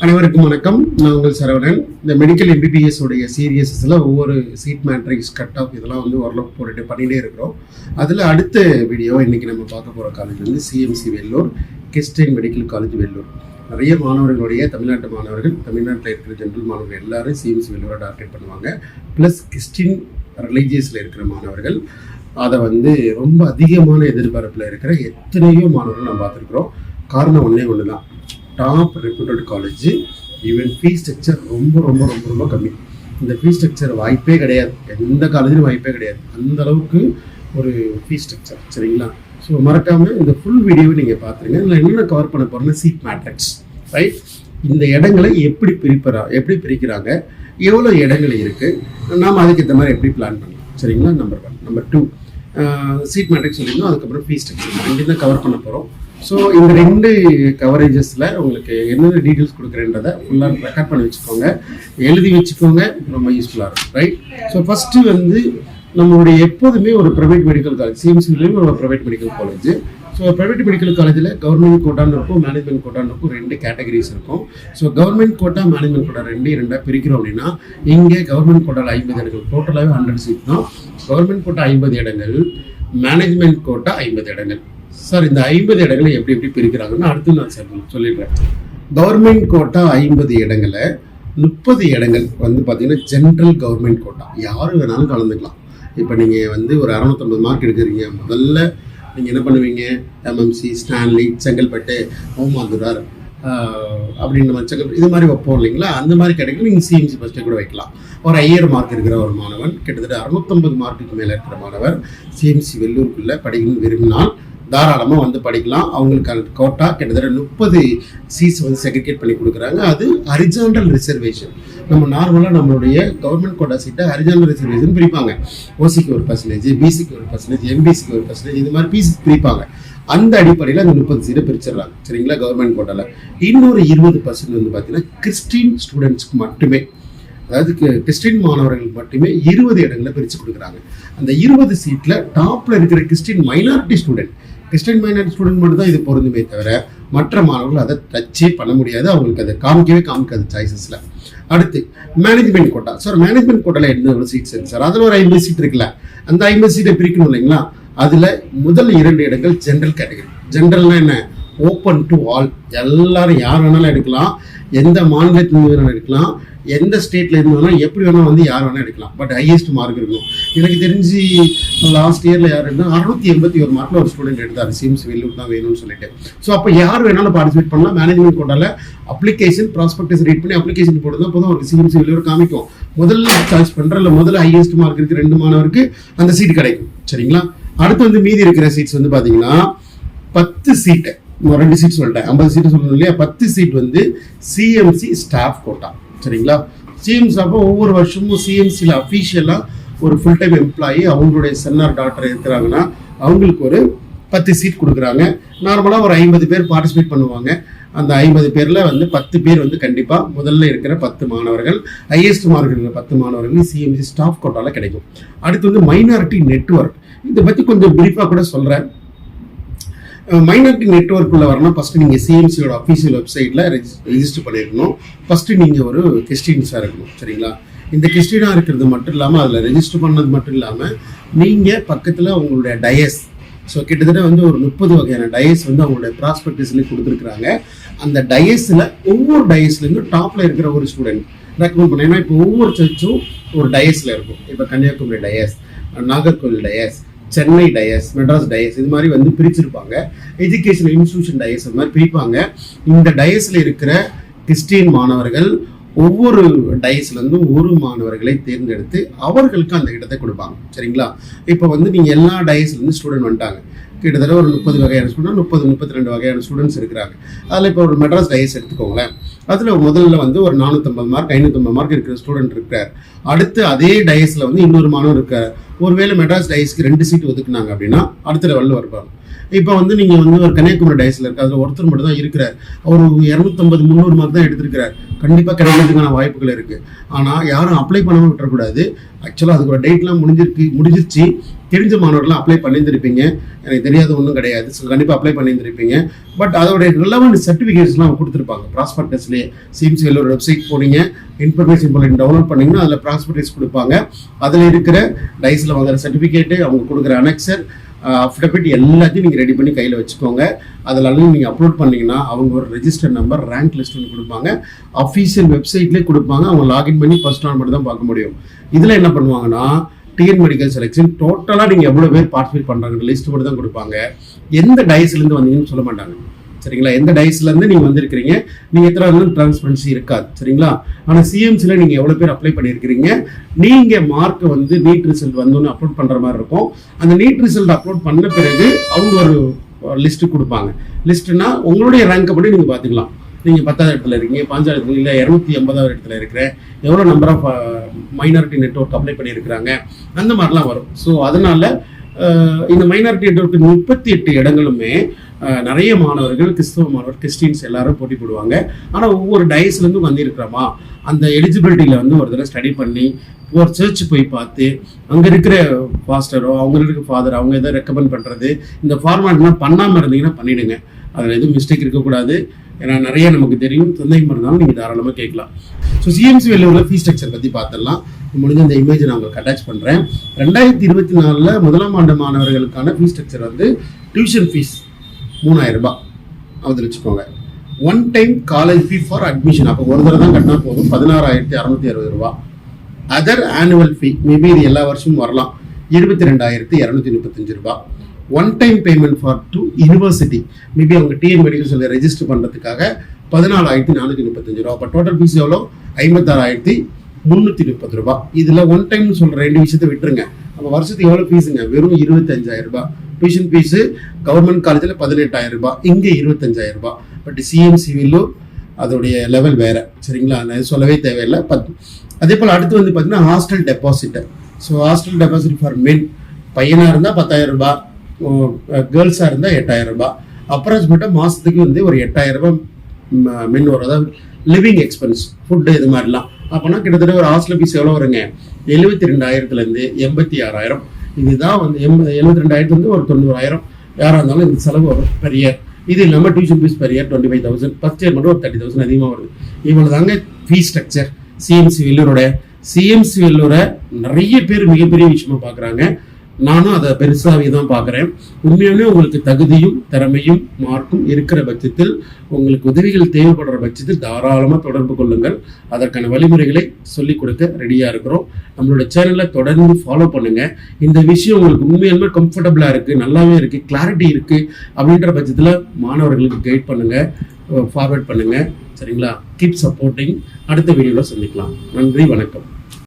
அனைவருக்கும் வணக்கம். நான் உங்கள் சரவணன். இந்த மெடிக்கல் எம்பிபிஎஸ் உடைய சீரியஸில் ஒவ்வொரு சீட் மேட்ரிக்ஸ் கட் ஆஃப் இதெல்லாம் ஓரளவுக்கு பண்ணிகிட்டே இருக்கிறோம். அதில் அடுத்த வீடியோ இன்றைக்கி நம்ம பார்க்க போகிற college CMC Vellore, Christian medical college Vellore. நிறைய மாணவர்களுடைய தமிழ்நாட்டு மாணவர்கள், தமிழ்நாட்டில் இருக்கிற ஜென்ரல் மாணவர்கள் எல்லாரும் சிஎம்சி வெள்ளூரை டார்கெட் பண்ணுவாங்க. ப்ளஸ் கிறிஸ்டின் ரிலீஜியஸில் இருக்கிற மாணவர்கள் அதை ரொம்ப அதிகமான எதிர்பார்ப்பில் இருக்கிற எத்தனையோ மாணவர்கள் நம்ம பார்த்துருக்குறோம். காரணம் ஒன்று தான், top reputed college. Even fees structure ரொம்ப ரொம்ப ரொம்ப ரொம்ப கம்மி. இந்த ஃபீஸ் ஸ்ட்ரக்சர் வாய்ப்பே கிடையாது, எந்த காலேஜிலும் வாய்ப்பே கிடையாது. அந்த அளவுக்கு ஒரு ஃபீஸ் ஸ்ட்ரக்சர், சரிங்களா? ஸோ மறக்காமல் இந்த ஃபுல் வீடியோவை நீங்கள் பார்த்துருங்க. இதில் என்னென்ன கவர் பண்ண போகிறோன்னா சீட் மேட்ரிக்ஸ், ரைட்? இந்த இடங்களை எப்படி பிரிக்கிறாங்க, எவ்வளோ இடங்கள் இருக்குது, நாம் அதுக்கு இந்த மாதிரி எப்படி பிளான் பண்ணலாம், சரிங்களா? நம்பர் 1. நம்பர் 2 சீட் மேட்ரிக்ஸ் சொல்லியிருந்தோம். அதுக்கப்புறம் ஃபீஸ் ஸ்ட்ரக்சர் ரெண்டு தான் கவர் பண்ண போகிறோம். ஸோ இந்த ரெண்டு கவரேஜஸில் உங்களுக்கு என்னென்ன டீட்டெயில்ஸ் கொடுக்குறேன்றதை ஃபுல்லாக ரெக்கார்ட் பண்ணி வச்சுக்கோங்க, எழுதி வச்சுக்கோங்க, ரொம்ப யூஸ்ஃபுல்லாக இருக்கும், ரைட்? ஸோ ஃபஸ்ட்டு நம்மளுடைய எப்போதுமே ஒரு ப்ரைவேட் மெடிக்கல் காலேஜ், சிஎம்சிலையும் ஒரு private medical college. So private medical காலேஜில் கவர்மெண்ட் கோட்டான்னு இருக்கும், மேனேஜ்மெண்ட் கோட்டான்னு இருக்கும். 2 கேட்டகரிஸ் இருக்கும். So government quota, management quota ரெண்டாக பிரிக்கிறோம் அப்படின்னா, இங்கே கவர்மெண்ட் கோட்டாவில் 50 இடங்கள், டோட்டலாகவே 100 சீட் தான். கவர்மெண்ட் கோட்டா 50 இடங்கள், மேனேஜ்மெண்ட் கோட்டா 50 இடங்கள். சார், இந்த 50 இடங்களை எப்படி பிரிக்கிறாங்கன்னு அடுத்து நான் சொல்லிடுறேன். கவர்மெண்ட் கோட்டா 50 இடங்களை 30 இடங்கள் பார்த்தீங்கன்னா ஜென்ரல் கவர்மெண்ட் கோட்டா, யார் வேணாலும் கலந்துக்கலாம். இப்போ நீங்கள் ஒரு 650 மார்க் எடுக்கிறீங்க, முதல்ல நீங்கள் என்ன பண்ணுவீங்க? எம்எம்சி, ஸ்டான்லி, செங்கல்பட்டு, ஓமாந்துரார் அப்படின்னு நம்ம இது மாதிரி வைப்போம் இல்லைங்களா? அந்த மாதிரி கிடைக்கும். நீங்கள் சிஎம்சி ஃபஸ்ட்டே கூட வைக்கலாம். ஒரு 5000 மார்க் இருக்கிற ஒரு மாணவன், கிட்டத்தட்ட 650 மார்க்குக்கு மேலே இருக்கிற மாணவர் சிஎம்சி வெள்ளூருக்குள்ளே படிக்கணும்னு விரும்பினால் தாராளமாக படிக்கலாம். அவங்களுக்கான கோட்டா கிட்டத்தட்ட 30 சீட்ஸ் செக்ரிகேட் பண்ணி கொடுக்குறாங்க. அது ஹரிசாண்டல் ரிசர்வேஷன். நம்ம நார்மலாக நம்மளுடைய கவர்மெண்ட் கோட்டா சீட்டை ஹரிசாண்டல் ரிசர்வேஷன் பிரிப்பாங்க. ஓசிக்கு 1%, பிசிக்கு 1%, எம்பிசிக்கு 1%, இது மாதிரி பிசி பிரிப்பாங்க. அந்த அடிப்படையில் அந்த 30 சீட்டை பிரிச்சிடறாங்க, சரிங்களா? கவர்மெண்ட் கோட்டாவில் இன்னொரு 20% பார்த்தீங்கன்னா கிறிஸ்டின் ஸ்டூடெண்ட்ஸ்க்கு மட்டுமே, அதாவது கிறிஸ்டின் மாணவர்களுக்கு மட்டுமே 20 இடங்களை பிரித்து கொடுக்குறாங்க. அந்த 20 சீட்டில் டாப்பில் இருக்கிற கிறிஸ்டின் மைனாரிட்டி ஸ்டூடெண்ட் மட்டும் தான் இது பொருந்துமே தவிர மற்ற மாணவர்கள் அதை டச்சே பண்ண முடியாது. அவங்களுக்கு அதை காமிக்காது சாய்ஸஸில். அடுத்து மேனேஜ்மெண்ட் கோட்டா. சார், மேனேஜ்மெண்ட் கோட்டாவில் என்ன சீட்ஸ் இருக்கு சார்? அதில் ஒரு 50 சீட் இருக்குல்ல, அந்த 50 சீட்டை பிரிக்கணும் இல்லைங்களா? அதில் முதல் 2 இடங்கள் ஜென்ரல் கேட்டகரி. ஜென்ரல்னா என்ன? ஓப்பன் டு ஆல், எல்லாரும் யார் வேணாலும் எடுக்கலாம், எந்த மாநிலத்திலிருந்து வேணாலும் எடுக்கலாம், எந்த ஸ்டேட்ல இருந்து வேணாலும், எப்படி வேணாலும் யார் வேணாலும் எடுக்கலாம். பட் ஹையஸ்ட் மார்க் இருக்கணும். எனக்கு தெரிஞ்சு லாஸ்ட் இயர்ல யார் எடுத்தால் 681 மார்க்ல ஒரு ஸ்டூடெண்ட் எடுத்தார், சிஎம்சி வெள்ளூர் தான் வேணும்னு சொல்லிட்டு. ஸோ அப்போ யார் வேணாலும் பார்ட்டிசிபேட் பண்ணலாம். மேனேஜ்மெண்ட் கோட்டால அப்ளிகேஷன் ப்ராஸ்பெக்டஸ் ரீட் பண்ணி அப்ளிகேஷன் போட்டு தான் ஒரு சிஎம்சி வெள்ளூர் காமிக்கும். முதல்ல சாய்ஸ் பண்ற இல்லை, முதல்ல ஹையஸ்ட் மார்க் இருக்கு 2 மாணவருக்கு அந்த சீட் கிடைக்கும், சரிங்களா? அடுத்து மீதி இருக்கிற சீட்ஸ் பார்த்தீங்கன்னா 10 சீட்டு, 2 சீட் சொல்லிட்டேன், 50 சீட்டு சொல்லணும் இல்லையா? 10 சீட் சிஎம்சி ஸ்டாஃப் கோட்டா, சரிங்களா? சிஎம்சி அப்போ ஒவ்வொரு வருஷமும் சிஎம்சியில் அஃபீஷியலாக ஒரு ஃபுல் டைம் எம்ப்ளாயி அவங்களுடைய சென்னார் டாக்டர் இருக்கிறாங்கன்னா அவங்களுக்கு ஒரு 10 சீட் கொடுக்குறாங்க. நார்மலாக ஒரு 50 பேர் பார்ட்டிசிபேட் பண்ணுவாங்க. அந்த 50 பேரில் 10 பேர் கண்டிப்பாக முதல்ல இருக்கிற 10 மாணவர்கள், ஹையஸ்ட் மார்க் இருக்கிற 10 மாணவர்கள் சிஎம்சி ஸ்டாஃப் கோட்டாவில் கிடைக்கும். அடுத்து மைனாரிட்டி நெட்வொர்க். இதை பற்றி கொஞ்சம் பிரீஃபாக கூட சொல்கிறேன். மைனாரிட்டி நெட்வொர்க்குள்ளே வரணும். ஃபஸ்ட்டு நீங்கள் சிஎம்சியோட அஃபீஷியல் வெப்சைட்டில் ரெஜிஸ்டர் பண்ணியிருக்கணும். ஃபஸ்ட்டு நீங்கள் ஒரு கிறிஸ்டின்ஸாக இருக்கணும், சரிங்களா? இந்த கிறிஸ்டினாக இருக்கிறது மட்டும் இல்லாமல், அதில் ரெஜிஸ்டர் பண்ணது மட்டும் இல்லாமல், நீங்கள் பக்கத்தில் உங்களுடைய டயஸ், ஸோ கிட்டத்தட்ட ஒரு 30 வகையான டயஸ் அவங்களுடைய ப்ராஸ்பெக்டஸ்லேயும் கொடுத்துருக்குறாங்க. அந்த டயஸில் ஒவ்வொரு டயஸ்லேருந்து டாப்பில் இருக்கிற ஒரு ஸ்டூடெண்ட் ரெக்கமெண்ட் பண்ணேன். ஏன்னா இப்போ ஒவ்வொரு சர்ச்சும் ஒரு டயஸில் இருக்கும். இப்போ கன்னியாகுமரி டயஸ், நாகர்கோவில் டயஸ், சென்னை டயஸ், மெட்ராஸ் டயஸ், இது மாதிரி பிரிச்சிருப்பாங்க. எஜுகேஷன் இன்ஸ்டிடியூஷன் டயஸ், அது மாதிரி பிரிப்பாங்க. இந்த டயஸில் இருக்கிற கிறிஸ்டியன் மாணவர்கள் ஒவ்வொரு டயஸ்லேருந்து ஒரு மாணவர்களை தேர்ந்தெடுத்து அவர்களுக்கு அந்த இடத்தை கொடுப்பாங்க, சரிங்களா? இப்போ நீங்கள் எல்லா டயஸ்லேருந்து ஸ்டூடெண்ட் வந்துட்டாங்க. கிட்டத்தட்ட ஒரு 30 வகையான ஸ்டூடெண்ட், 32 வகையான ஸ்டூடெண்ட்ஸ் இருக்கிறாங்க. அதில் இப்போ ஒரு மெட்ராஸ் டயஸ் எடுத்துக்கோங்களேன். அதில் முதல்ல ஒரு 450 மார்க் 550 மார்க் இருக்கிற ஸ்டூடெண்ட் இருக்கார். அடுத்து அதே டயஸில் இன்னொரு மாணவர் இருக்கார். ஒருவேளை மெட்ராஸ் டயஸ்க்கு 2 சீட் ஒதுக்குனாங்க அப்படின்னா அடுத்த லெவலில் வருவாங்க. இப்போ நீங்கள் ஒரு கன்னியாகுமரி டயஸில் இருக்க, அதில் ஒருத்தர் மட்டும் தான் இருக்கிறார். அவர் 250-300 மார்க் தான் எடுத்திருக்கிறார். கண்டிப்பாக கிடைக்கிறதுக்கான வாய்ப்புகள் இருக்குது. ஆனால் யாரும் அப்ளை பண்ணாமல் விட்டுறக்கூடாது. ஆக்சுவலாக அதுக்கு ஒரு டேட்லாம் முடிஞ்சிருச்சு. தெரிஞ்ச மாணவர்கள்லாம் அப்ளை பண்ணியிருந்திருப்பீங்க, எனக்கு தெரியாத ஒன்றும் கிடையாது. ஸோ கண்டிப்பாக அப்ளை பண்ணியிருந்திருப்பீங்க. பட் அதோடைய ரிலவெண்ட் சர்டிஃபிகேட்ஸ்லாம் கொடுத்துருப்பாங்க ப்ராஸ்பெக்டஸ்லேயே. சிஎம்சி வெல்லூர் வெப்சைட் போனீங்க, இன்ஃபர்மேஷன் போலிங் டவுன்லோட் பண்ணிங்கன்னா அதில் ப்ராஸ்பெக்டஸ் கொடுப்பாங்க. அதில் இருக்கிற டைஸில் வாங்குற சர்டிஃபிகேட்டு, அவங்க கொடுக்குற அனெக்சர், அஃபிடபிட் எல்லாத்தையும் நீங்கள் ரெடி பண்ணி கையில் வச்சுக்கோங்க. அதில் நீங்கள் அப்லோட் பண்ணிங்கன்னா அவங்க ஒரு ரெஜிஸ்டர் நம்பர், ரேங்க் லிஸ்ட் ஒன்று கொடுப்பாங்க. அஃபீஷியல் வெப்சைட்லேயே கொடுப்பாங்க. அவங்க லாகின் பண்ணி ஃபர்ஸ்ட் நாள் மட்டும் தான் பார்க்க முடியும். இதில் என்ன பண்ணுவாங்கன்னா டிஎன் மெடிக்கல் செலெக்ஷன் டோட்டலாக நீங்கள் எவ்வளோ பேர் பார்ட்டிசிபேட் பண்ணுறாங்க லிஸ்ட் மட்டும் தான் கொடுப்பாங்க. எந்த டைஸ்லேருந்து வந்தீங்கன்னு சொல்ல மாட்டாங்க. சரிங்களா? எந்த டைஸ்லேருந்து நீங்கள் வந்திருக்கிறீங்க, நீங்கள் எத்தனை வந்து டிரான்ஸ்பரன்சி இருக்காது. சரிங்களா? ஆனால் சிஎம்சியில் நீங்கள் எவ்வளோ பேர் அப்ளை பண்ணியிருக்கிறீங்க, நீங்கள் மார்க் வந்து நீட் ரிசல்ட் வந்தோன்னு அப்லோட் பண்ணுற மாதிரி இருக்கும். அந்த நீட் ரிசல்ட் அப்லோட் பண்ண பிறகு அவங்க ஒரு லிஸ்ட்டு கொடுப்பாங்க. லிஸ்ட்டுனா உங்களுடைய ரேங்கை படி நீங்கள் பார்த்துக்கலாம். நீங்கள் 10வது இடத்துல இருக்கீங்க, 5வது இடத்துல இல்லை, 250வது இடத்துல இருக்கிறேன், எவ்வளோ number of minority network apply பண்ணியிருக்கிறாங்க, அந்த மாதிரிலாம் வரும். ஸோ அதனால இந்த மைனாரிட்டி நெட்வொர்க் 38 இடங்களுமே நிறைய மாணவர்கள், கிறிஸ்தவ மாணவர், கிறிஸ்டின்ஸ் எல்லாரும் போட்டி போடுவாங்க. ஆனால் ஒவ்வொரு டைஸ்லேருந்து வந்திருக்கிறோமா அந்த எலிஜிபிலிட்டியில் வந்து ஒரு தடவை ஸ்டடி பண்ணி ஒரு சர்ச் போய் பார்த்து அங்கே இருக்கிற ஃபாஸ்டரோ அவங்க இருக்கிற ஃபாதர் அவங்க எதாவது ரெக்கமெண்ட் பண்ணுறது, இந்த ஃபார்மேட்லாம் பண்ணாமல் இருந்தீங்கன்னா பண்ணிவிடுங்க. அதில் எதுவும் மிஸ்டேக் இருக்கக்கூடாது. ஏன்னா நிறைய நமக்கு தெரியும், சந்தேகம் இருந்தாலும் நீங்கள் தாராளமாக கேட்கலாம். ஸோ சிஎம்சி வெல்லூரில் ஃபீஸ் ஸ்ட்ரக்சர் பற்றி பார்த்துடலாம். முடிஞ்ச இந்த இமேஜ் நான் உங்களுக்கு அட்டாச் பண்ணுறேன். 2024 முதலாம் ஆண்டு மாணவர்களுக்கான ஃபீஸ் ஸ்ட்ரக்சர் வந்து டியூஷன் ஃபீஸ் 3000 ரூபாய் அதில் வச்சுக்கோங்க. One time college fee for admission, அப்போ ஒரு தடவை தான் கட்டினா போதும், 16,660 ரூபாய். அதர் ஆனுவல் ஃபீ, மேபி இது எல்லா வருஷமும் வரலாம், 22,235 ரூபாய். One time payment for to university, maybe அவங்க டிஎன் மெடிக்கல் செல்ல ரெஜிஸ்டர் பண்ணுறதுக்காக 14,435 ரூபா. அப்போ டோட்டல் ஃபீஸ் எவ்வளோ? 56,330 ரூபாய். இதில் ஒன் டைம்னு சொல்கிற 2 விஷயத்தை விட்டுருங்க. அப்போ வருஷத்துக்கு எவ்வளோ ஃபீஸுங்க? வெறும் 25,000 ரூபாய். டியூஷன் ஃபீஸு கவர்மெண்ட் காலேஜில் 18,000 ரூபாய், இங்கே 25,000 ரூபாய். பட் சிஎம்சி வெல்லூர் அதோடைய லெவல் வேறு. சரிங்களா? அது சொல்லவே தேவையில்லை. அதே போல் அடுத்து வந்து பார்த்தீங்கன்னா hostel deposit. So hostel deposit for men, பையனாக இருந்தால் 10,000 ரூபாய், கேர்ள்ஸாக இருந்தால் 8,000 ரூபாய். அப்ராக்சிமேட்டாக மாதத்துக்கு வந்து ஒரு 8,000 ரூபாய் மென் வரும். அதாவது லிவிங் எக்ஸ்பென்ஸ், ஃபுட்டு இது மாதிரிலாம். அப்போனா கிட்டத்தட்ட ஒரு ஹாஸ்டல் ஃபீஸ் எவ்வளோ வருங்க? 72,000 86,000. இதுதான் வந்து 72,000 ஒரு 90,000. யாராக இருந்தாலும் இந்த செலவு வரும் பெர் இயர். இது இல்லாமல் tuition fees per year 25,000. First year மட்டும் ஒரு 30,000 அதிகமாக வருது. இவ்வளோ தாங்க ஃபீஸ் ஸ்ட்ரக்சர் சிஎம்சி வெல்லூரோட. சிஎம்சி வெல்லூரை நிறைய பேர் மிகப்பெரிய விஷயமா பார்க்குறாங்க. நானும் அதை பெருசாகவே தான் பார்க்குறேன். உண்மையாலுமே உங்களுக்கு தகுதியும் திறமையும் மார்க்கும் இருக்கிற பட்சத்தில், உங்களுக்கு உதவிகள் தேவைப்படுற பட்சத்தில் தாராளமாக தொடர்பு கொள்ளுங்கள். அதற்கான வழிமுறைகளை சொல்லிக் கொடுக்க ரெடியாக இருக்கிறோம். நம்மளோட சேனலை தொடர்ந்து ஃபாலோ பண்ணுங்கள். இந்த விஷயம் உங்களுக்கு உண்மையாலுமே கம்ஃபர்டபுளாக இருக்குது, நல்லாவே இருக்குது, கிளாரிட்டி இருக்குது அப்படின்ற பட்சத்தில் மாணவர்களுக்கு கைட் பண்ணுங்கள், ஃபார்வர்ட் பண்ணுங்கள். சரிங்களா? Keep supporting. அடுத்த வீடியோவில் சந்திக்கலாம். நன்றி, வணக்கம்.